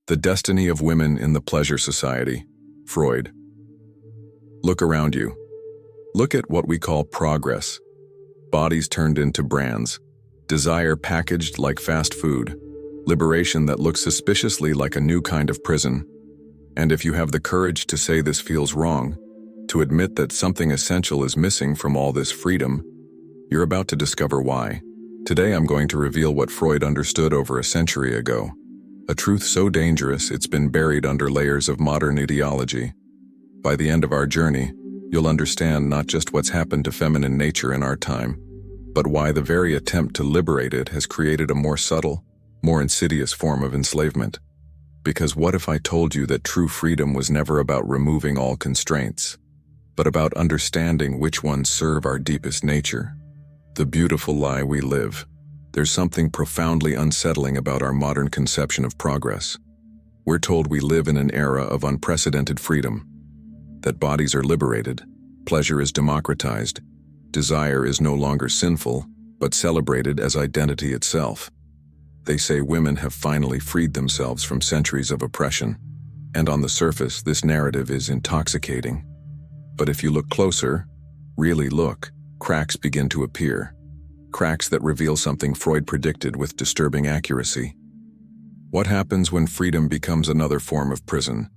The Destiny of Women in the Pleasure Society, Freud. Look around you. Look at what we call progress. Bodies turned into brands, desire packaged like fast food, liberation that looks suspiciously like a new kind of prison. And if you have the courage to say this feels wrong, to admit that something essential is missing from all this freedom, you're about to discover why. Today I'm going to reveal what Freud understood over a century ago. A truth so dangerous it's been buried under layers of modern ideology. By the end of our journey, you'll understand not just what's happened to feminine nature in our time, but why the very attempt to liberate it has created a more subtle, more insidious form of enslavement. Because what if I told you that true freedom was never about removing all constraints, but about understanding which ones serve our deepest nature? The beautiful lie we live. There's something profoundly unsettling about our modern conception of progress. We're told we live in an era of unprecedented freedom, that bodies are liberated, pleasure is democratized, desire is no longer sinful, but celebrated as identity itself. They say women have finally freed themselves from centuries of oppression, and on the surface, this narrative is intoxicating. But if you look closer, really look, cracks begin to appear. Cracks that reveal something Freud predicted with disturbing accuracy. What happens when freedom becomes another form of prison?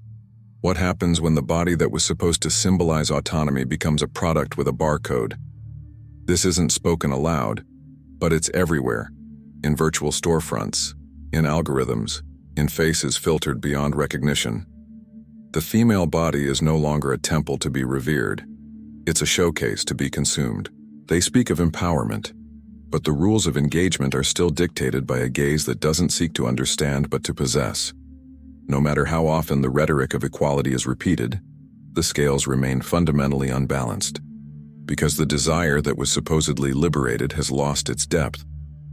What happens when the body that was supposed to symbolize autonomy becomes a product with a barcode? This isn't spoken aloud, but it's everywhere. In virtual storefronts, in algorithms, in faces filtered beyond recognition. The female body is no longer a temple to be revered. It's a showcase to be consumed. They speak of empowerment, but the rules of engagement are still dictated by a gaze that doesn't seek to understand but to possess. No matter how often the rhetoric of equality is repeated, the scales remain fundamentally unbalanced. Because the desire that was supposedly liberated has lost its depth.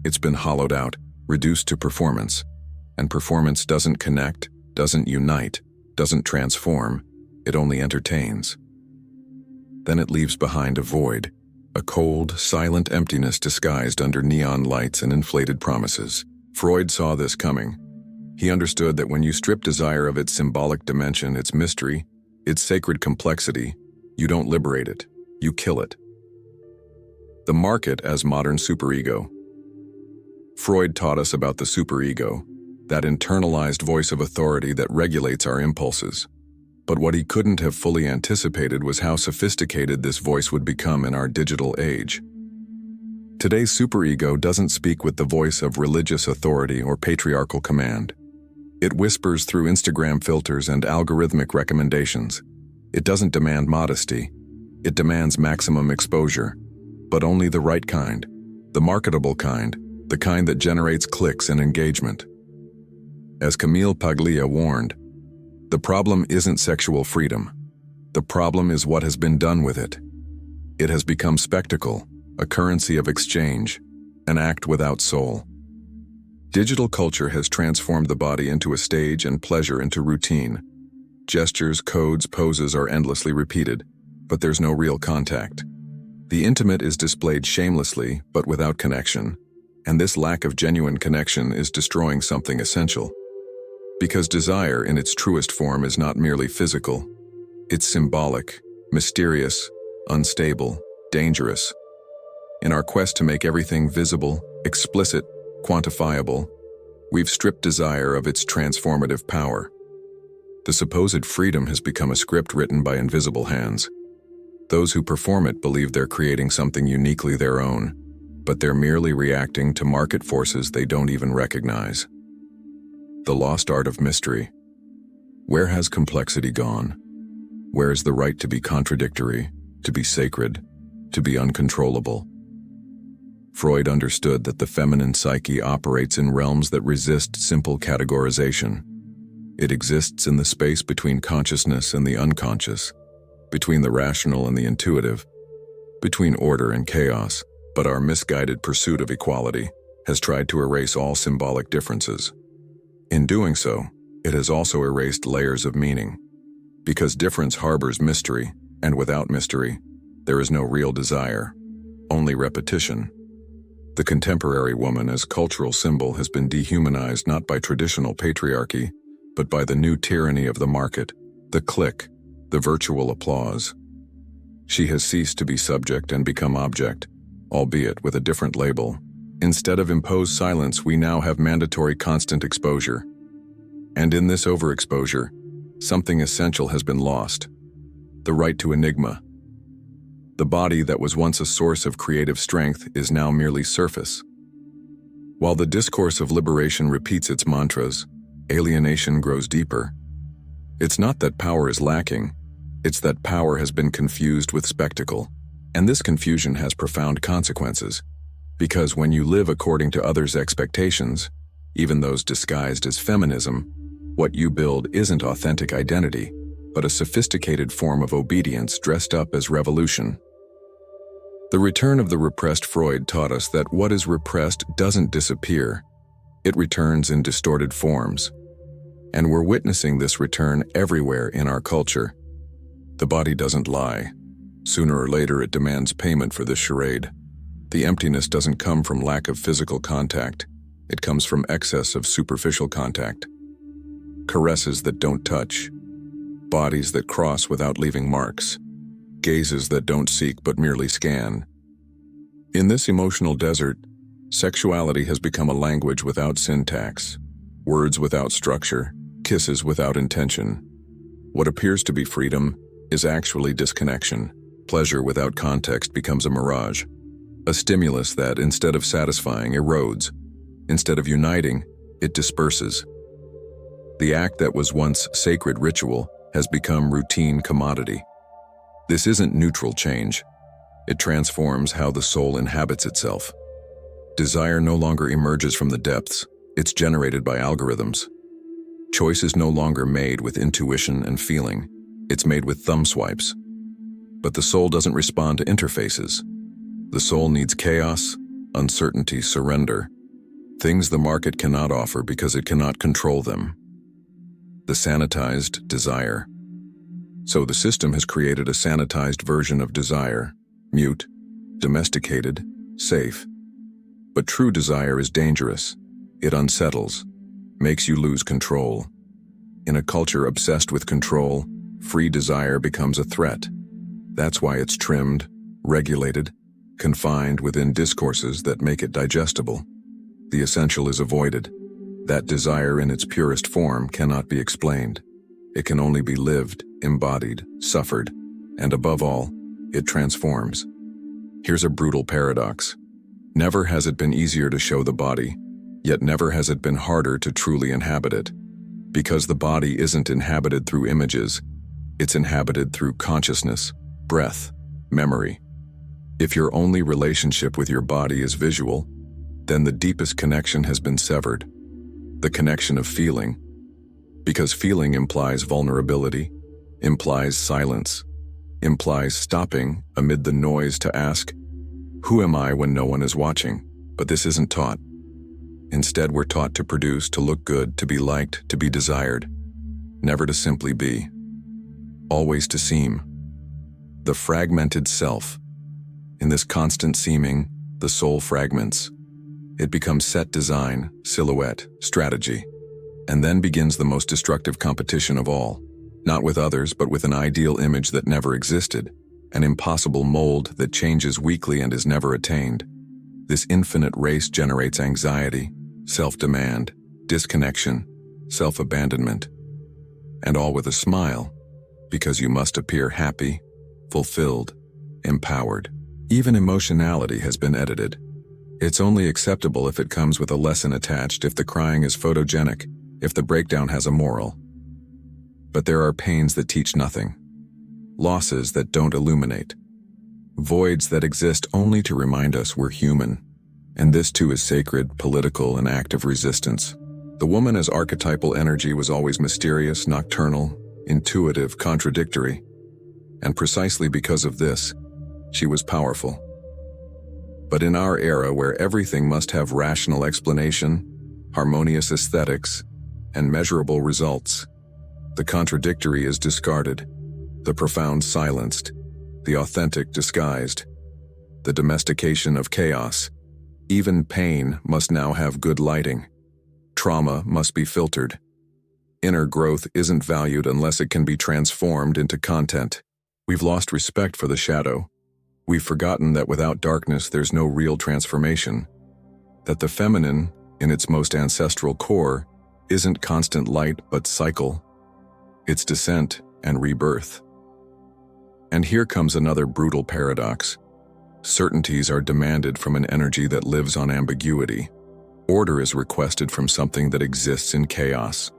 It's been hollowed out, reduced to performance. And performance doesn't connect, doesn't unite, doesn't transform, it only entertains. Then it leaves behind a void. A cold, silent emptiness disguised under neon lights and inflated promises. Freud saw this coming. He understood that when you strip desire of its symbolic dimension, its mystery, its sacred complexity, you don't liberate it, you kill it. The market as modern superego. Freud taught us about the superego, that internalized voice of authority that regulates our impulses. But what he couldn't have fully anticipated was how sophisticated this voice would become in our digital age. Today's superego doesn't speak with the voice of religious authority or patriarchal command. It whispers through Instagram filters and algorithmic recommendations. It doesn't demand modesty. It demands maximum exposure, but only the right kind, the marketable kind, the kind that generates clicks and engagement. As Camille Paglia warned, the problem isn't sexual freedom. The problem is what has been done with it. It has become spectacle, a currency of exchange, an act without soul. Digital culture has transformed the body into a stage and pleasure into routine. Gestures, codes, poses are endlessly repeated, but there's no real contact. The intimate is displayed shamelessly, but without connection, and this lack of genuine connection is destroying something essential. Because desire in its truest form is not merely physical. It's symbolic, mysterious, unstable, dangerous. In our quest to make everything visible, explicit, quantifiable, we've stripped desire of its transformative power. The supposed freedom has become a script written by invisible hands. Those who perform it believe they're creating something uniquely their own, but they're merely reacting to market forces they don't even recognize. The lost art of mystery. Where has complexity gone? Where is the right to be contradictory, to be sacred, to be uncontrollable? Freud understood that the feminine psyche operates in realms that resist simple categorization. It exists in the space between consciousness and the unconscious, between the rational and the intuitive, between order and chaos. But our misguided pursuit of equality has tried to erase all symbolic differences. In doing so, it has also erased layers of meaning. Because difference harbors mystery, and without mystery, there is no real desire, only repetition. The contemporary woman as cultural symbol has been dehumanized not by traditional patriarchy, but by the new tyranny of the market, the click, the virtual applause. She has ceased to be subject and become object, albeit with a different label. Instead of imposed silence, we now have mandatory constant exposure. And in this overexposure, something essential has been lost: the right to enigma. The body that was once a source of creative strength is now merely surface. While the discourse of liberation repeats its mantras, alienation grows deeper. It's not that power is lacking, it's that power has been confused with spectacle. And this confusion has profound consequences, because when you live according to others' expectations, even those disguised as feminism, what you build isn't authentic identity, but a sophisticated form of obedience dressed up as revolution. The return of the repressed Freud taught us that what is repressed doesn't disappear, it returns in distorted forms. And we're witnessing this return everywhere in our culture. The body doesn't lie. Sooner or later it demands payment for this charade. The emptiness doesn't come from lack of physical contact, it comes from excess of superficial contact. Caresses that don't touch, bodies that cross without leaving marks, gazes that don't seek but merely scan. In this emotional desert, sexuality has become a language without syntax, words without structure, kisses without intention. What appears to be freedom is actually disconnection. Pleasure without context becomes a mirage, a stimulus that, instead of satisfying, erodes. Instead of uniting, it disperses. The act that was once sacred ritual has become routine commodity. This isn't neutral change. It transforms how the soul inhabits itself. Desire no longer emerges from the depths, it's generated by algorithms. Choice is no longer made with intuition and feeling, it's made with thumb swipes. But the soul doesn't respond to interfaces. The soul needs chaos, uncertainty, surrender, things the market cannot offer because it cannot control them. The sanitized desire. So the system has created a sanitized version of desire, mute, domesticated, safe. But true desire is dangerous. It unsettles, makes you lose control. In a culture obsessed with control, free desire becomes a threat. That's why it's trimmed, regulated, confined within discourses that make it digestible. The essential is avoided. That desire in its purest form cannot be explained. It can only be lived, embodied, suffered, and above all, it transforms. Here's a brutal paradox. Never has it been easier to show the body, yet never has it been harder to truly inhabit it. Because the body isn't inhabited through images, it's inhabited through consciousness, breath, memory. If your only relationship with your body is visual, then the deepest connection has been severed. The connection of feeling. Because feeling implies vulnerability, implies silence, implies stopping amid the noise to ask, who am I when no one is watching? But this isn't taught. Instead, we're taught to produce, to look good, to be liked, to be desired. Never to simply be. Always to seem. The fragmented self. In this constant seeming, the soul fragments. It becomes set design, silhouette, strategy. And then begins the most destructive competition of all. Not with others, but with an ideal image that never existed. An impossible mold that changes weekly and is never attained. This infinite race generates anxiety, self-demand, disconnection, self-abandonment. And all with a smile, because you must appear happy, fulfilled, empowered. Even emotionality has been edited. It's only acceptable if it comes with a lesson attached, if the crying is photogenic, if the breakdown has a moral. But there are pains that teach nothing. Losses that don't illuminate. Voids that exist only to remind us we're human. And this too is sacred, political, and active resistance. The woman as archetypal energy was always mysterious, nocturnal, intuitive, contradictory. And precisely because of this, she was powerful. But in our era where everything must have rational explanation, harmonious aesthetics, and measurable results, the contradictory is discarded, the profound silenced, the authentic disguised, the domestication of chaos. Even pain must now have good lighting. Trauma must be filtered. Inner growth isn't valued unless it can be transformed into content. We've lost respect for the shadow. We've forgotten that without darkness there's no real transformation. That the feminine, in its most ancestral core, isn't constant light but cycle. It's descent and rebirth. And here comes another brutal paradox. Certainties are demanded from an energy that lives on ambiguity. Order is requested from something that exists in chaos.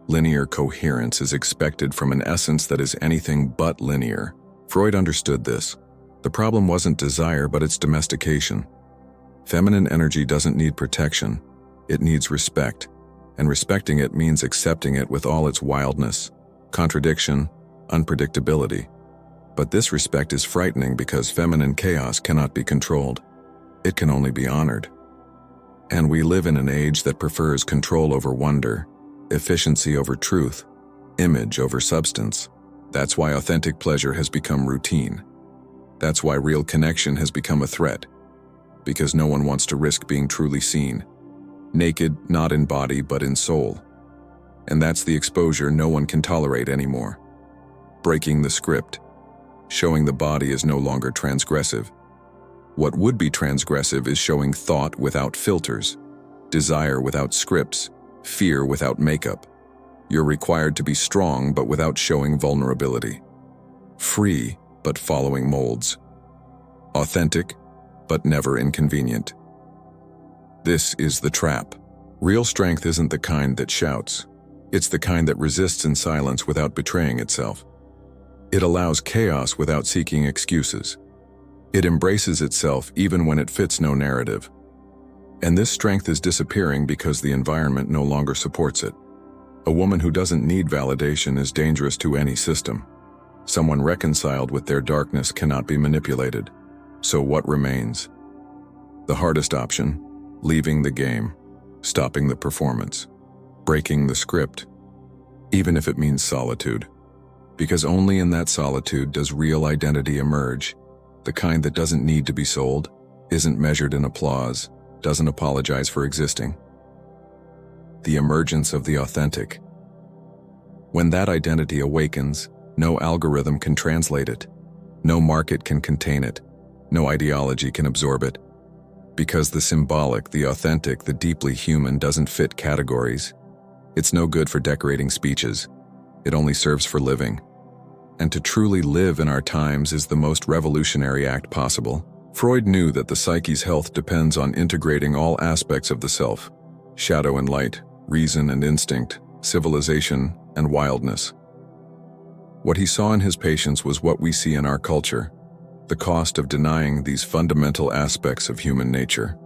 Linear coherence is expected from an essence that is anything but linear. Freud understood this. The problem wasn't desire, but its domestication. Feminine energy doesn't need protection. It needs respect. And respecting it means accepting it with all its wildness, contradiction, unpredictability. But this respect is frightening because feminine chaos cannot be controlled. It can only be honored. And we live in an age that prefers control over wonder, efficiency over truth, image over substance. That's why authentic pleasure has become routine. That's why real connection has become a threat. Because no one wants to risk being truly seen. Naked, not in body, but in soul. And that's the exposure no one can tolerate anymore. Breaking the script. Showing the body is no longer transgressive. What would be transgressive is showing thought without filters, desire without scripts, fear without makeup. You're required to be strong but without showing vulnerability. Free but following molds. Authentic but never inconvenient. This is the trap. Real strength isn't the kind that shouts. It's the kind that resists in silence without betraying itself. It allows chaos without seeking excuses. It embraces itself even when it fits no narrative. And this strength is disappearing because the environment no longer supports it. A woman who doesn't need validation is dangerous to any system. Someone reconciled with their darkness cannot be manipulated. So what remains? The hardest option, leaving the game, stopping the performance, breaking the script, even if it means solitude. Because only in that solitude does real identity emerge, the kind that doesn't need to be sold, isn't measured in applause, doesn't apologize for existing. The emergence of the authentic. When that identity awakens, no algorithm can translate it. No market can contain it. No ideology can absorb it. Because the symbolic, the authentic, the deeply human doesn't fit categories. It's no good for decorating speeches. It only serves for living. And to truly live in our times is the most revolutionary act possible. Freud knew that the psyche's health depends on integrating all aspects of the self: shadow and light, reason and instinct, civilization and wildness. What he saw in his patients was what we see in our culture: the cost of denying these fundamental aspects of human nature.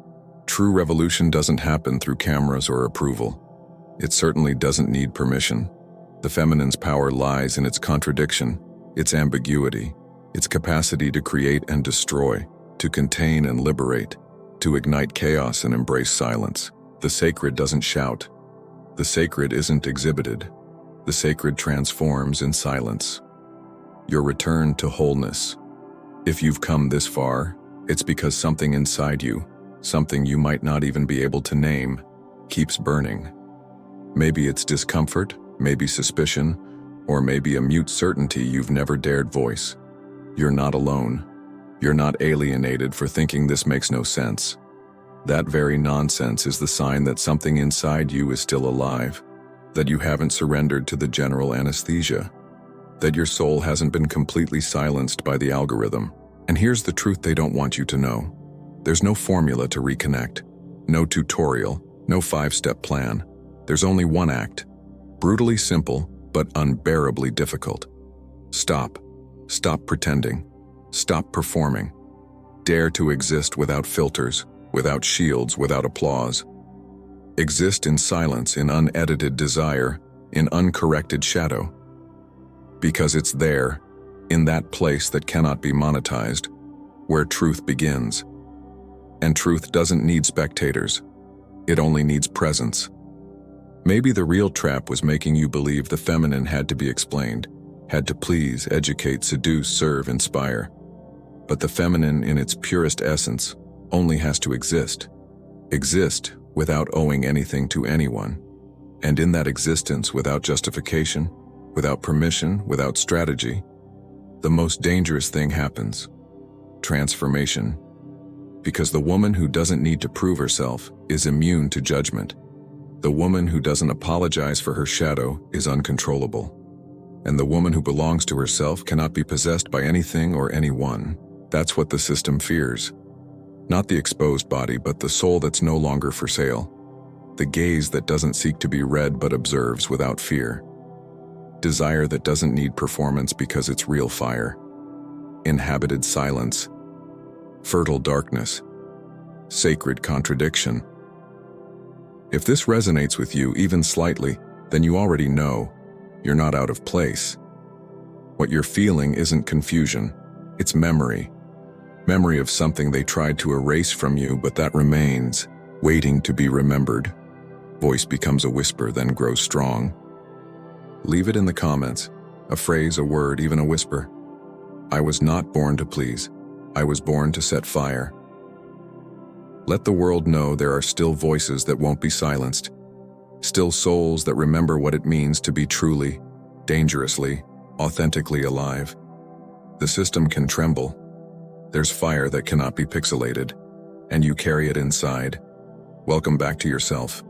True revolution doesn't happen through cameras or approval. It certainly doesn't need permission. The feminine's power lies in its contradiction, its ambiguity, its capacity to create and destroy, to contain and liberate, to ignite chaos and embrace silence. The sacred doesn't shout. The sacred isn't exhibited. The sacred transforms in silence. Your return to wholeness. If you've come this far, it's because something inside you, something you might not even be able to name, keeps burning. Maybe it's discomfort, maybe suspicion, or maybe a mute certainty you've never dared voice. You're not alone. You're not alienated for thinking this makes no sense. That very nonsense is the sign that something inside you is still alive, that you haven't surrendered to the general anesthesia, that your soul hasn't been completely silenced by the algorithm. And here's the truth they don't want you to know. There's no formula to reconnect, no tutorial, no 5-step plan. There's only one act, brutally simple but unbearably difficult. Stop. Stop pretending. Stop performing. Dare to exist without filters, without shields, without applause. Exist in silence, in unedited desire, in uncorrected shadow. Because it's there, in that place that cannot be monetized, where truth begins. And truth doesn't need spectators. It only needs presence. Maybe the real trap was making you believe the feminine had to be explained, had to please, educate, seduce, serve, inspire. But the feminine in its purest essence only has to exist. Exist without owing anything to anyone. And in that existence, without justification, without permission, without strategy, the most dangerous thing happens: transformation. Because the woman who doesn't need to prove herself is immune to judgment. The woman who doesn't apologize for her shadow is uncontrollable. And the woman who belongs to herself cannot be possessed by anything or anyone. That's what the system fears. Not the exposed body, but the soul that's no longer for sale. The gaze that doesn't seek to be read but observes without fear. Desire that doesn't need performance because it's real fire. Inhabited silence. Fertile darkness. Sacred contradiction. If this resonates with you even slightly, then you already know you're not out of place. What you're feeling isn't confusion, it's memory. Memory of something they tried to erase from you, but that remains, waiting to be remembered. Voice becomes a whisper, then grows strong. Leave it in the comments, a phrase, a word, even a whisper. I was not born to please. I was born to set fire. Let the world know there are still voices that won't be silenced. Still souls that remember what it means to be truly, dangerously, authentically alive. The system can tremble. There's fire that cannot be pixelated, and you carry it inside. Welcome back to yourself.